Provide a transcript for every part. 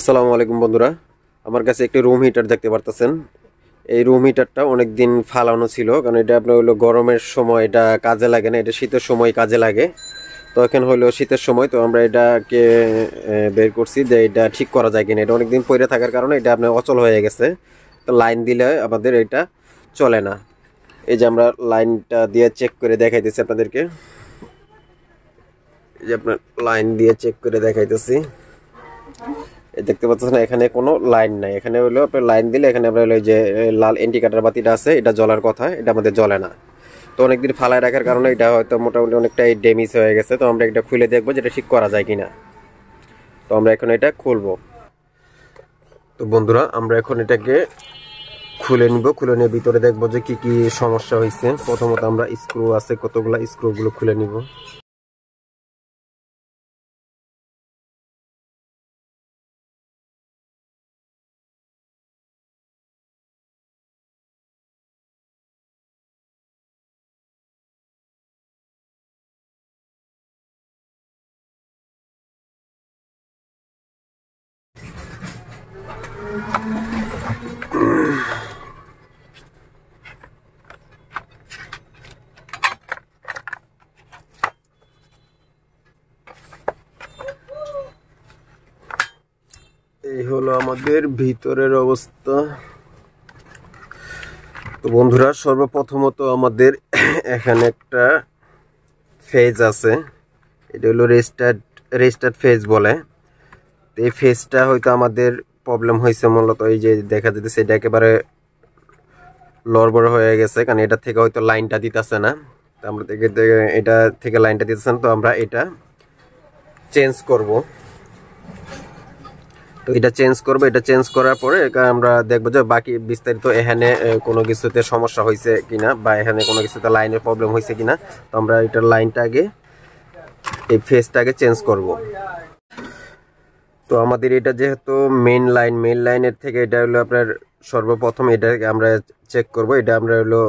আসসালামু আলাইকুম বন্ধুরা, আমার কাছে একটি রুম হিটার দেখতে পারতেছেন। এই রুম হিটারটা অনেক দিন ফালানো ছিল, কারণ এটা আপনার হলো গরমের সময় এটা কাজে লাগে না, এটা শীতের সময় কাজে লাগে। তো এখন হলো শীতের সময়, তো আমরা এটাকে বের করছি যে এটা ঠিক করা যায় কিনা। এটা অনেকদিন পরে থাকার কারণে এটা আপনার অচল হয়ে গেছে। তো লাইন দিলে আমাদের এটা চলে না। এই যে আমরা লাইনটা দিয়ে চেক করে দেখাইতেছি আপনাদেরকে। এই যে আপনার লাইন দিয়ে চেক করে দেখাইতেছি, দেখতে পাচ্ছেন এখানে কোনো লাইন নাই। এখানে হলো আপনার লাইন দিলে এখানে আপনার হলো যে লাল ইন্ডিকেটর বাতিটা আছে, এটা জ্বলার কথা, এটা আমাদের জ্বলে না। তো অনেকদিন ফালায় রাখার কারণে এটা হয়তো মোটামুটি অনেকটাই ড্যামেজ হয়ে গেছে। তো আমরা এটা খুলে দেখবো যেটা ঠিক করা যায় কিনা। তো আমরা এখন এটা খুলবো। তো বন্ধুরা, আমরা এখন এটাকে খুলে নিব। খুলে নিয়ে ভিতরে দেখবো যে কি কি সমস্যা হয়েছে। প্রথমত আমরা স্ক্রু আছে কতগুলো, স্ক্রুগুলো খুলে নিব। এই হলো আমাদের ভিতরের অবস্থা। তো বন্ধুরা, সর্বপ্রথমত আমাদের এখানে একটা ফেজ আছে, এটা হলো রেস্টার্ট ফেজ বলে। তো এই ফেজটা হয়তো আমাদের প্রবলেম হয়েছে মূলত। এই যে দেখা যেতেছে এটা একেবারে লড়বড় হয়ে গেছে, কারণ এটা থেকে হয়তো লাইনটা দিতেছে না। তো আমরা এটা থেকে লাইনটা দিতেছে না, তো আমরা এটা চেঞ্জ করব। তো এটা চেঞ্জ করার পরে আমরা দেখবো যে বাকি বিস্তারিত এখানে কোনো কিছুতে সমস্যা হয়েছে কিনা, বা এখানে কোনো কিছুতে লাইনের প্রবলেম হয়েছে কিনা। তো আমরা এটার লাইনটা আগে, এই ফেজটা আগে চেঞ্জ করব। তো আমাদের এটা যেহেতু মেইন লাইনের থেকে এটা হলো আপনার সর্বপ্রথম এটা আমরা চেক করব। এটা আমরা হলো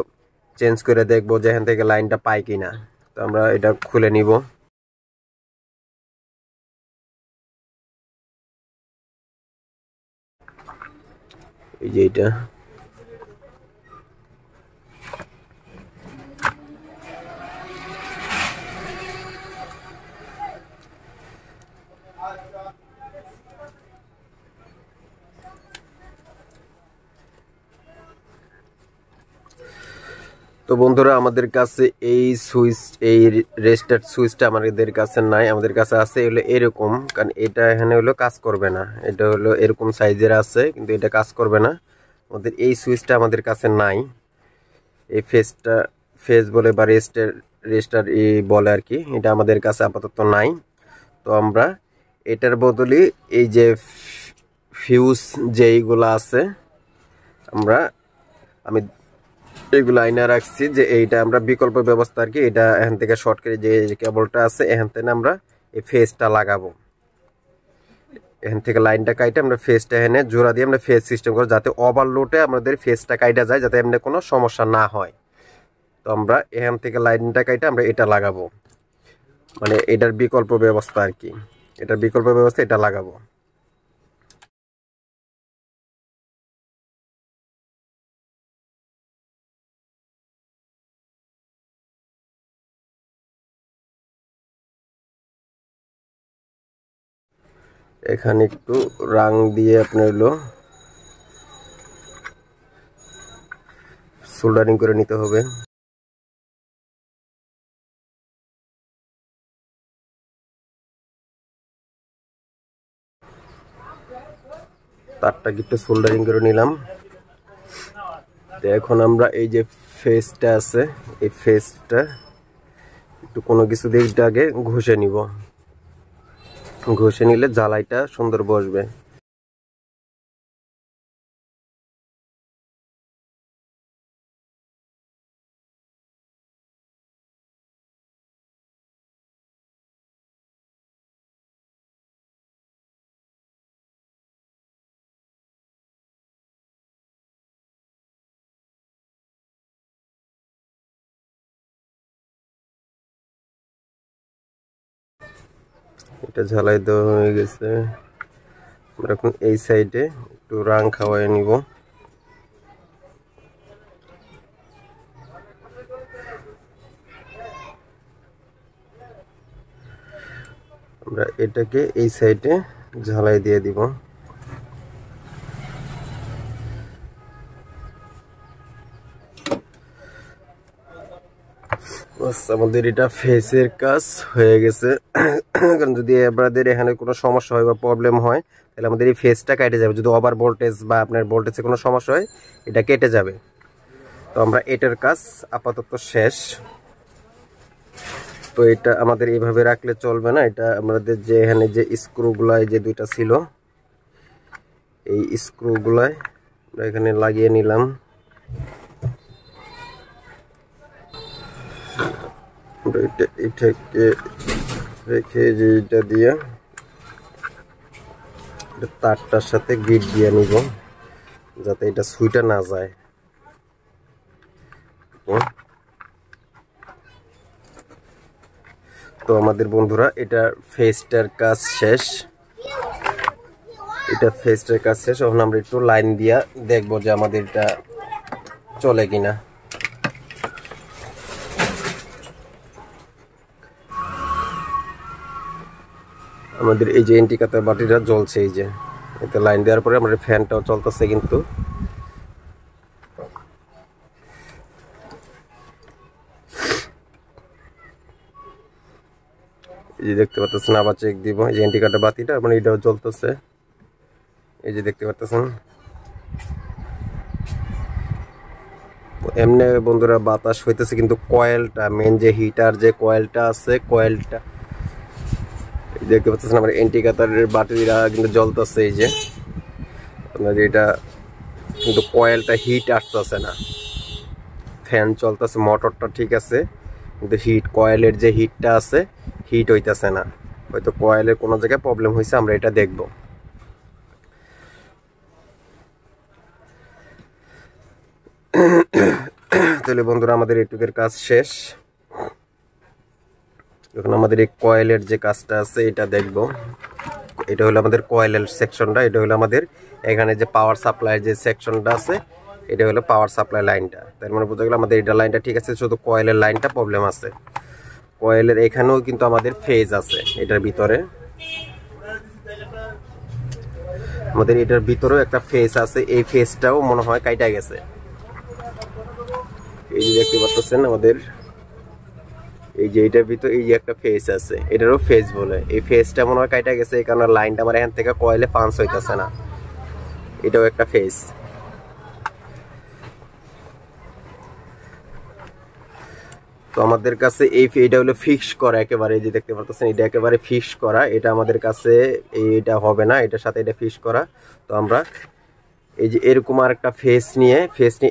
চেঞ্জ করে দেখব যে এখান থেকে লাইনটা পাই কিনা। তো আমরা এটা খুলে নিব। এই যে এটা, তো বন্ধুরা আমাদের কাছে এই রেস্টার্ট সুইচটা আমাদের কাছে নাই। আমাদের কাছে আছে হলো এরকম, কারণ এটা এখানে হলো কাজ করবে না। এটা হলো এরকম সাইজের আছে, কিন্তু এটা কাজ করবে না। আমাদের এই সুইচটা আমাদের কাছে নাই। এই ফেজ বলে বা রেস্টার বলে আর কি, এটা আমাদের কাছে আপাতত নাই। তো আমরা এটার বদলে এই যে ফিউজ যেইগুলো আছে, আমি এগুলো আইনা রাখছি যে এইটা আমরা বিকল্প ব্যবস্থা আর কি। এটা এখান থেকে শর্ট করে যে কেবলটা আছে এখান থেকে আমরা এই ফেজটা লাগাবো। এখান থেকে লাইনটা কাইটে আমরা ফেজটা এখানে জোড়া দিয়ে আমরা ফেজ সিস্টেম করব, যাতে ওভারলোডে আমাদের ফেজটা কাইটা যায়, যাতে এমনি কোনো সমস্যা না হয়। তো আমরা এখান থেকে লাইনটা কাইটে আমরা এটা লাগাবো, মানে এটার বিকল্প ব্যবস্থা আর কি। এটার বিকল্প ব্যবস্থা এটা লাগাবো। এখানে একটু রাং দিয়ে আপনার হলো সোল্ডারিং করে নিতে হবে। তারটাকে একটু সোল্ডারিং করে নিলাম। তো এখন আমরা এই যে ফেসটা আছে, এই ফেসটা একটু কোনো কিছু দিয়ে আগে ঘষে নিব। ঘষে নিলে জ্বালাইটা সুন্দর বসবে। এটা ঝালাই দেওয়া হয়ে গেছে। আমরা এখন এই সাইডে একটু রাং খাওয়াই নিব। আমরা এটাকে এই সাইডে ঝালাই দিয়ে দিব। আমাদের এটা ফেসের কাজ হয়ে গেছে। কারণ যদি আপনাদের এখানে কোনো সমস্যা হয় বা প্রবলেম হয় তাহলে আমাদের এই ফেসটা কেটে যাবে। যদি ওভার ভোল্টেজ বা আপনার ভোল্টেজে কোনো সমস্যা হয় এটা কেটে যাবে। তো আমরা এটার কাজ আপাতত শেষ। তো এটা আমাদের এইভাবে রাখলে চলবে না। এটা আমাদের যে এখানে যে স্ক্রুগুলাই যে দুইটা ছিল এই স্ক্রুগুলাই আমরা এখানে লাগিয়ে নিলাম। এটাকে রেখে যে এটা দিয়ে তারটার সাথে গিট দিয়ে নিব যাতে এটা সুইটা না যায়। তো আমাদের বন্ধুরা এটা ফেসটার কাজ শেষ। এটা ফেসটার কাজ শেষ। এখন আমরা একটু লাইন দিয়া দেখবো যে আমাদের এটা চলে কিনা। আমাদের এই যে ইন্ডিকেটর বাতিটা জ্বলছে, এই যে এতে লাইন দেওয়ার পরে আমাদের ফ্যানটাও চলতেছে। কিন্তু এই যে দেখতে পাচ্ছেন, আবার চেক দিব। এই যে ইন্ডিকেটর বাতিটা মানে এটাও জ্বলতেছে, এই যে দেখতে পাচ্ছেন। এমনি বন্ধুরা বাতাস হইতেছে কিন্তু কয়েলটা মেন যে হিটার যে কয়েলটা আছে, কয়েলটা দেখতে পাচ্ছেন আমার ইন্ডিকেটরের বাতিটা কিন্তু জ্বলতেছে। এই যে আপনার এটা কিন্তু কয়েলটা হিট আসতেছে না। ফ্যান চলতেছে, মোটরটা ঠিক আছে, কিন্তু হিট কয়েলের যে হিটটা আছে হিট হইতেছে না। হয়তো কয়েলের কোনো জায়গায় প্রবলেম হয়েছে, আমরা এটা দেখব। তাহলে বন্ধুরা আমাদের এটুকের কাজ শেষ। এখন আমাদের এই কয়েলের যে কাজটা আছে এটা দেখব। এটা হলো আমাদের কয়েলের সেকশনটা। এটা হলো আমাদের এখানে যে পাওয়ার সাপ্লাইয়ের যে সেকশনটা আছে, এটা হলো পাওয়ার সাপ্লাই লাইনটা। তার মানে বোঝা গেল আমাদের এটা লাইনটা ঠিক আছে, শুধু কয়েলের লাইনটা প্রবলেম আছে। কয়েলের এখানেও কিন্তু আমাদের ফেজ আছে, এটার ভিতরে আমাদের এটার ভিতরেও একটা ফেজ আছে। এই ফেজটাও মনে হয় কাইটা গেছে। এই যে দেখতে পাচ্ছেন আমাদের এই যে এটার ভিতরে এই যে একটা ফেজ আছে, এটারও ফেজ বলে। এই ফেজটা মনে হয় কাইটা গেছে, এই কারণে লাইনটা আমার এখান থেকে কয়েলে পাঞ্চ হইতেছে না। এটাও একটা ফেজ। তো আমাদের কাছে এটা হলো ফিক্স করা একেবারে। এই যে দেখতে পাচ্ছেন এটা একেবারে ফিক্স করা। এটা আমাদের কাছে এটা হবে না, এটার সাথে এটা ফিক্স করা। তো আমরা এই যে এরকম আর একটা ফেস নিয়ে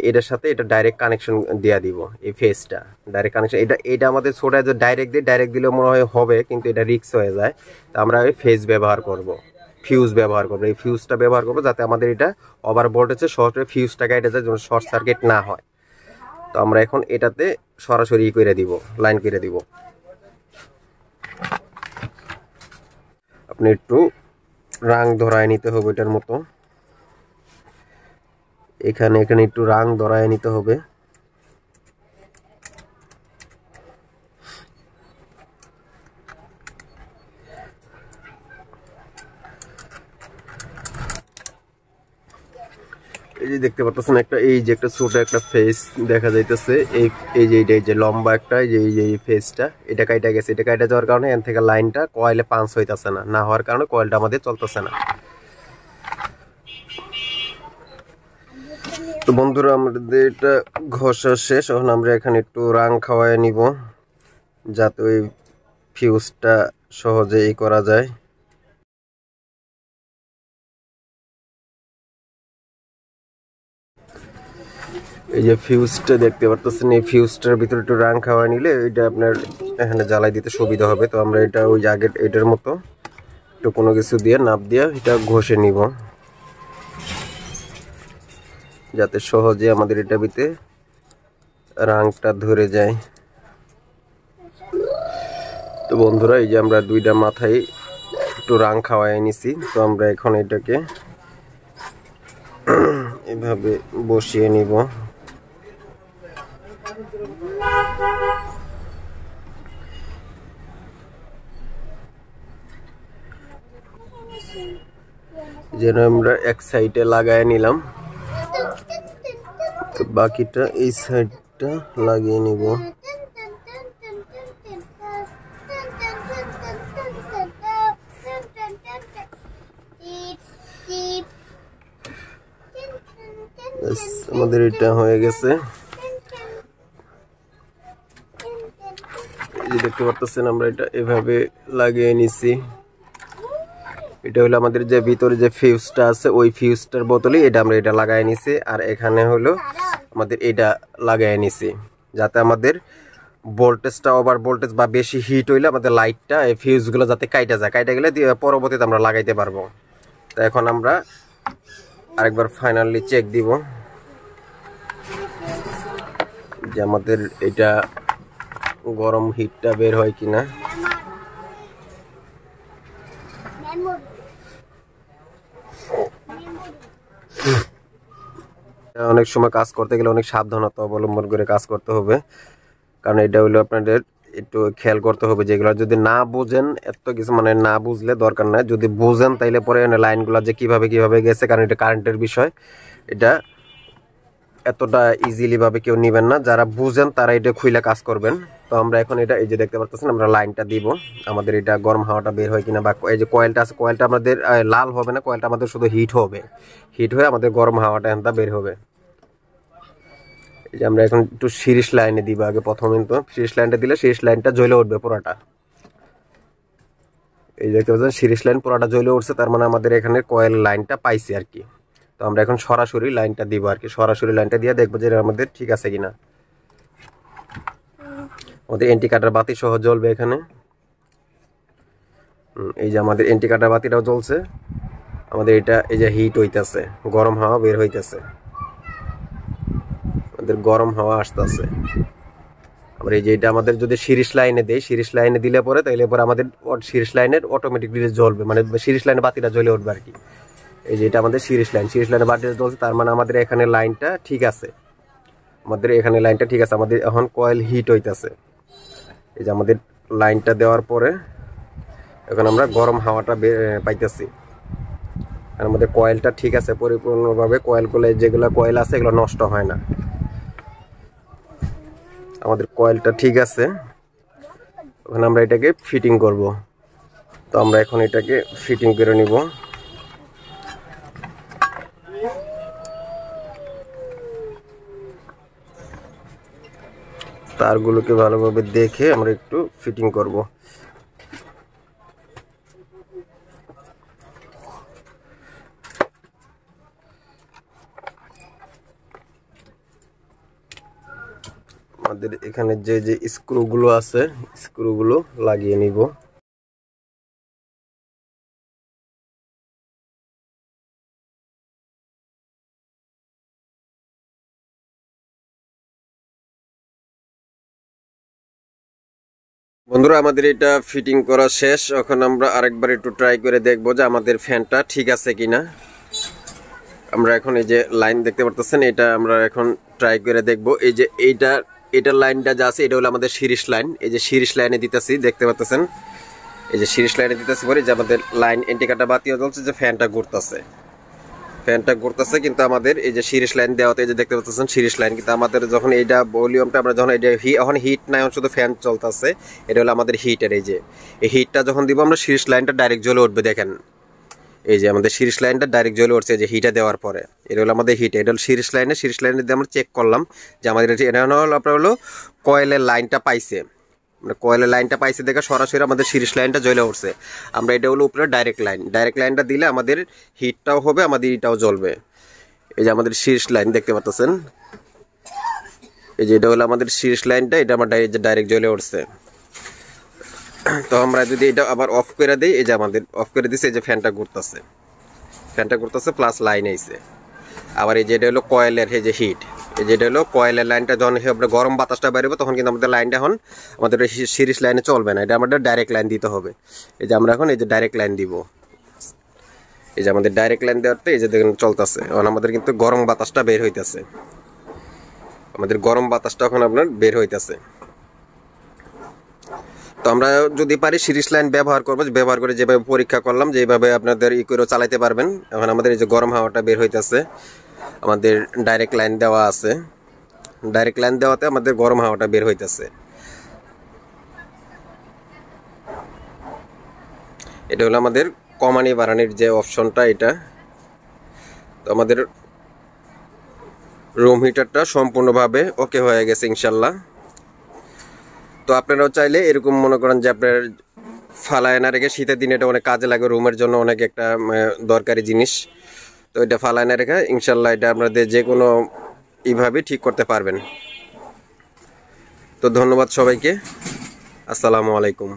এটার সাথে এটা ডাইরেক্ট কানেকশন দিয়ে দিব। এই ফেসটা ডাইরেক্ট কানেকশন, এটা আমাদের ছোটা যে ডাইরেক্ট দিলে মনে হয় হবে, কিন্তু এটা রিস্ক হয়ে যায়। তো আমরা ওই ফেস ব্যবহার করব, ফিউজ ব্যবহার করবো। এই ফিউজটা ব্যবহার করবো যাতে আমাদের এটা ওভার ভোল্টেজে সরাসরি ফিউজটা কেটে যায়, যেন শর্ট সার্কিট না হয়। তো আমরা এখন এটাতে সরাসরি করে দিব, লাইন করে দিব। আপনি একটু রাং ধরায় নিতে হবে এটার মতো। এখানে একটু রাং ধরায় নিতে হবে। এই যে দেখতে পাচ্ছেন একটা, এই যে একটা ছোট একটা ফেস দেখা যাইতেছে। এই যে লম্বা একটা এই ফেসটা এটা কাইটা গেছে। এটা কাইটা যাওয়ার কারণে এখান থেকে লাইনটা কয়েলে পাঞ্চ হইতেছে না, না হওয়ার কারণে কয়েলটা আমাদের চলতেছে না। তো বন্ধুরা আমাদের এটা ঘষা শেষ। এখন আমরা এখানে একটু রাং খাওয়াই নিব যাতে ওই ফিউজটা সহজেই করা যায়। এই যে ফিউজটা দেখতে পারতেছেন, এই ফিউজটার ভিতরে একটু রাং খাওয়া নিলে এটা আপনার এখানে জ্বালাই দিতে সুবিধা হবে। তো আমরা এটা ওই আগের এটার মতো একটু কোনো কিছু দিয়ে নাপ দিয়ে এটা ঘষে নিব যাতে সহজে আমাদের এটা ভিতরে রাংটা ধরে যায়। তো বন্ধুরা এই যে আমরা দুইটা মাথায় একটু রাং খাওয়াই নিছি। তো আমরা এখন এটাকে এভাবে বসিয়ে নিব। যেন আমরা এক সাইডে লাগায় নিলাম, তো বাকিটা এই সাইডটা লাগিয়ে নিব। আমাদের এটা হয়ে গেছে। এই যে দেখতে পাচ্ছেন আমরা এটা এভাবে লাগিয়ে নিছি। এটা হলো আমাদের যে ভিতরে যে ফিউজটা আছে ওই ফিউজটার বোতলে এটা আমরা এটা লাগাই নিছি। আর এখানে হলো আমাদের এটা লাগাই নিছি যাতে আমাদের ভোল্টেজটা ওভার ভোল্টেজ বা বেশি হিট হইলে আমাদের লাইটটা এই ফিউজগুলো যাতে কাইটা যায়, কাইটা গেলে পরবর্তীতে আমরা লাগাইতে পারবো। তো এখন আমরা আরেকবার ফাইনালি চেক দিব যে আমাদের এটা গরম হিটটা বের হয় কিনা। অনেক সময় কাজ করতে গেলে অনেক সাবধানতা অবলম্বন করে কাজ করতে হবে, কারণ এটা হলো আপনাদের একটু খেয়াল করতে হবে যেগুলো যদি না বুঝেন, এত কিছু মানে না বুঝলে দরকার নাই, যদি বুঝেন তাইলে পরে লাইনগুলো যে কিভাবে গেছে, কারণ এটা কারেন্টের বিষয়, এটা এতটা ইজিলি ভাবে কেউ নেবেন না। যারা বুঝেন তারা এটা খুইলা কাজ করবেন। তো আমরা এখন এটা এই যে দেখতে পাচ্ছেন আমরা লাইনটা দিব, আমাদের এটা গরম হাওয়াটা বের হয় কিনা, বা এই যে কয়েলটা আছে কয়েলটা আমাদের লাল হবে না, কয়েলটা আমাদের শুধু হিট হবে, হিট হয়ে আমাদের গরম হাওয়াটা এখানটা বের হবে। এই যে আমরা এখন একটু সিরিজ লাইনে দিব আগে, প্রথমে তো সিরিজ লাইনটা দিলে সিরিজ লাইনটা জ্বলে উঠবে পুরোটা। এই দেখতে পাচ্ছেন সিরিজ লাইন পুরোটা জ্বলে উঠছে, তার মানে আমাদের এখানে কয়েল লাইনটা পাইছি আর কি। তো আমরা এখন সরাসরি লাইনটা দিব আর কি, সরাসরি লাইনটা দিয়ে দেখবো যে আমাদের ঠিক আছে কিনা। আমাদের ইন্ডিকেটর বাতি সহ জ্বলবে এখানে। এই যে আমাদের ইন্ডিকেটর বাতিটাও জ্বলছে, আমাদের এটা এই যে হিট হইতেছে, গরম হাওয়া বের হইতেছে, আমাদের গরম হাওয়া আসতেছে। আবার এই যে এটা আমাদের যদি সিরিজ লাইনে দেই, সিরিজ লাইনে দিলে পরে তাইলে পরে আমাদের সিরিজ লাইনের অটোমেটিকলি জ্বলবে, মানে সিরিজ লাইনে বাতিটা জ্বলে উঠবে আর কি। এই যে এটা আমাদের সিরিজ লাইনে বাতিটা জ্বলছে, তার মানে আমাদের এখানে লাইনটা ঠিক আছে, আমাদের এখানে লাইনটা ঠিক আছে। আমাদের এখন কয়েল হিট হইতেছে। এই যে আমাদের লাইনটা দেওয়ার পরে এখন আমরা গরম হাওয়াটা পাইতেছি, আর আমাদের কয়েলটা ঠিক আছে পরিপূর্ণভাবে, কয়েলগুলো যেগুলো কয়েল আছে এগুলো নষ্ট হয় না, আমাদের কয়েলটা ঠিক আছে। এখন আমরা এটাকে ফিটিং করব। তো আমরা এখন এটাকে ফিটিং করে নিব। তারগুলোকে ভালোভাবে দেখে আমরা একটু ফিটিং করব। আমাদের এখানে যে যে স্ক্রুগুলো আছে স্ক্রুগুলো লাগিয়ে নিব। বন্ধুরা আমাদের এটা ফিটিং করা শেষ। এখন আমরা আরেকবার একটু ট্রাই করে দেখবো যে আমাদের ফ্যানটা ঠিক আছে কিনা। আমরা এখন এই যে লাইন দেখতে পারতেছেন, এটা আমরা এখন ট্রাই করে দেখবো। এই যে এটার লাইনটা যা আছে এটা হলো আমাদের সিরিজ লাইন। এই যে সিরিজ লাইনে দিতেছি, দেখতে পাচ্ছেন এই যে সিরিজ লাইনে দিতেছি পরে যে আমাদের লাইন ইন্ডিকেটর বাতিও জ্বলছে, যে ফ্যানটা ঘুরতেছে, কিন্তু আমাদের এই যে সিরিজ লাইন দেওয়াতে এই যে দেখতে পাচ্ছেন সিরিজ লাইন, কিন্তু আমাদের যখন এইটা ভলিউমটা আমরা যখন এটা এখন হিট নাই, শুধু ফ্যান চলতেছে, এটা হলো আমাদের হিটের। এই যে এই হিটটা যখন দিব আমরা সিরিজ লাইনটা ডাইরেক্ট জ্বলে উঠবে, দেখেন এই যে আমাদের সিরিজ লাইনটা ডাইরেক্ট জ্বলে উঠছে যে হিটে দেওয়ার পরে। এটা হলো আমাদের হিট, এটা হলো সিরিজ লাইনে দিয়ে আমরা চেক করলাম যে আমাদের এটা হলো আপনার হলো কয়েলের লাইনটা পাইছে, মানে কয়েলের লাইনটা পাইছে দেখে সরাসরি আমাদের সিরিজ লাইনটা জ্বলে উঠছে। আমরা এটা হলো উপরে ডাইরেক্ট লাইনটা দিলে আমাদের হিটটাও হবে, আমাদের এটাও জ্বলবে। এই যে আমাদের সিরিজ লাইন দেখতে পাচ্ছেন, এই যে এটা হলো আমাদের সিরিজ লাইনটা, এটা আমার ডাইরেক্ট জ্বলে উঠছে। তো আমরা যদি এটা আবার অফ করে দিই, এই যে আমাদের অফ করে দিচ্ছে, এই যে ফ্যানটা ঘুরতেছে প্লাস লাইন আইছে। আবার এই যে এটা হলো কয়েলের এই যে হিট, এই যেটা হলো কয়েলের লাইনটা যখন আপনার গরম বাতাসটা বেরোবে তখন কিন্তু আমাদের লাইনটা এখন আমাদের সিরিজ লাইনে চলবে না, এটা আমাদের ডাইরেক্ট লাইন দিতে হবে। এই যে আমরা এখন এই যে ডাইরেক্ট লাইন দিব, এই যে আমাদের ডাইরেক্ট লাইন দেওয়াতে এই যে দেখুন চলতেছে, এখন আমাদের কিন্তু গরম বাতাসটা বের হইতেছে, আমাদের গরম বাতাসটা এখন আপনার বের হইতেছে। তো আমরা যদি পারি সিরিজ লাইন ব্যবহার করবো, ব্যবহার করে যেভাবে পরীক্ষা করলাম যেভাবে আপনাদের করে চালাতে পারবেন। এখন আমাদের এই যে গরম হাওয়াটা বের হইতেছে, আমাদের ডাইরেক্ট লাইন দেওয়া আছে, ডাইরেক্ট লাইন দেওয়াতে আমাদের গরম হাওয়াটা বের হইতেছে। এটা হলো আমাদের কমানি বাড়ানির যে অপশনটা এটা। তো আমাদের রুম হিটারটা সম্পূর্ণভাবে ওকে হয়ে গেছে ইনশাল্লাহ। তো আপনারাও চাইলে এরকম মনে করেন যে আপনার ফালায় না রেখে, শীতের দিনে এটা অনেক কাজে লাগে, রুমের জন্য অনেক একটা দরকারি জিনিস। তো এটা ফালায় না রেখে ইনশাল্লাহ এটা আপনাদের যে কোনো এইভাবে ঠিক করতে পারবেন। তো ধন্যবাদ সবাইকে, আসসালামু আলাইকুম।